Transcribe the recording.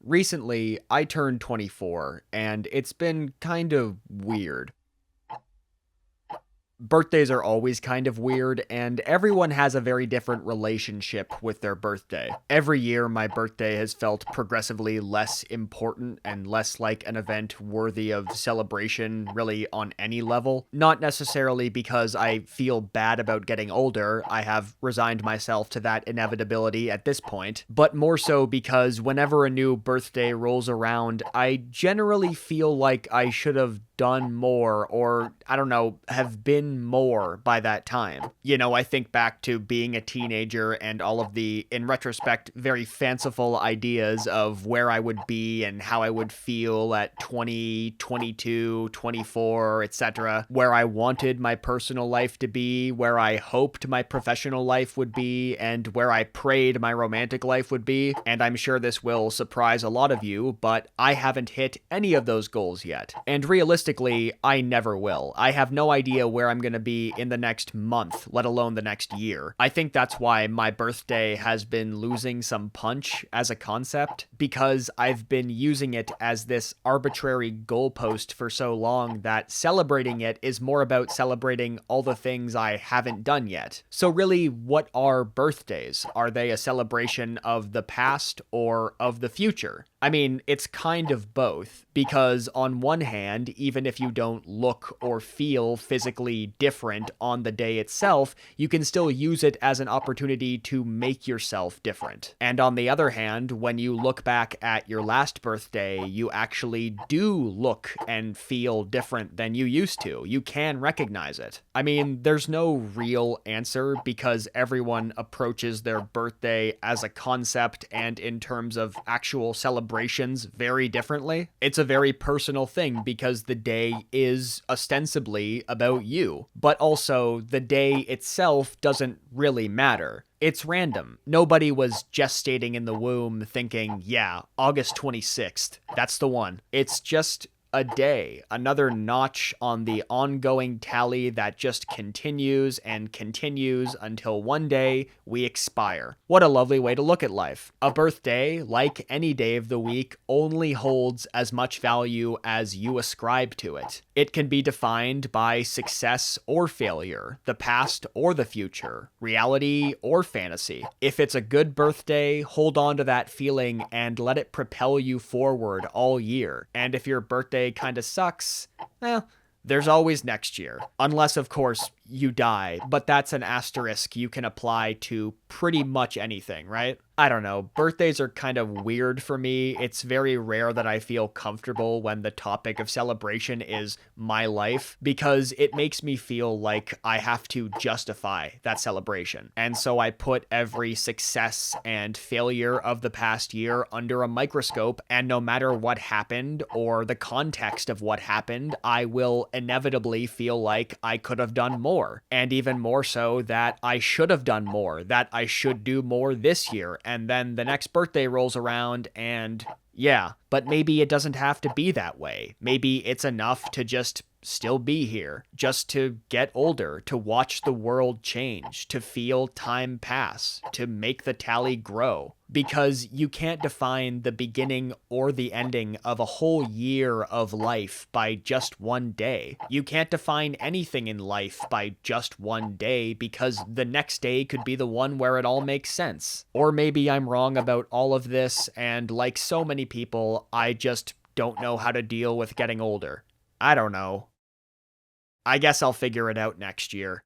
Recently, I turned 24, and it's been kind of weird. Birthdays are always kind of weird, and everyone has a very different relationship with their birthday. Every year, my birthday has felt progressively less important and less like an event worthy of celebration, really, on any level. Not necessarily because I feel bad about getting older, I have resigned myself to that inevitability at this point, but more so because whenever a new birthday rolls around, I generally feel like I should have done more, or I don't know, have been more by that time. I think back to being a teenager and all of the, in retrospect, very fanciful ideas of where I would be and how I would feel at 20, 22, 24, etc. Where I wanted my personal life to be, where I hoped my professional life would be, and where I prayed my romantic life would be. And I'm sure this will surprise a lot of you, but I haven't hit any of those goals yet. And realistically, I never will. I have no idea where I'm going to be in the next month, let alone the next year. I think that's why my birthday has been losing some punch as a concept, because I've been using it as this arbitrary goalpost for so long that celebrating it is more about celebrating all the things I haven't done yet. So really, what are birthdays? Are they a celebration of the past or of the future? I mean, it's kind of both, because on one hand, even if you don't look or feel physically different on the day itself, you can still use it as an opportunity to make yourself different. And on the other hand, when you look back at your last birthday, you actually do look and feel different than you used to. You can recognize it. I mean, there's no real answer because everyone approaches their birthday as a concept and in terms of actual celebrations very differently. It's a very personal thing because the day is ostensibly about you, but also the day itself doesn't really matter. It's random. Nobody was gestating in the womb thinking, yeah, August 26th, that's the one. It's just a day, another notch on the ongoing tally that just continues and continues until one day we expire. What a lovely way to look at life. A birthday, like any day of the week, only holds as much value as you ascribe to it. It can be defined by success or failure, the past or the future, reality or fantasy. If it's a good birthday, hold on to that feeling and let it propel you forward all year. And if your birthday kind of sucks, there's always next year. Unless, of course, you die, but that's an asterisk you can apply to pretty much anything, right? I don't know. Birthdays are kind of weird for me. It's very rare that I feel comfortable when the topic of celebration is my life, because it makes me feel like I have to justify that celebration. And so I put every success and failure of the past year under a microscope, and no matter what happened or the context of what happened, I will inevitably feel like I could have done more. And even more so that I should have done more, that I should do more this year. And then the next birthday rolls around and yeah, but maybe it doesn't have to be that way. Maybe it's enough to just still be here, just to get older, to watch the world change, to feel time pass, to make the tally grow. Because you can't define the beginning or the ending of a whole year of life by just one day. You can't define anything in life by just one day because the next day could be the one where it all makes sense. Or maybe I'm wrong about all of this, and like so many people, I just don't know how to deal with getting older. I don't know. I guess I'll figure it out next year.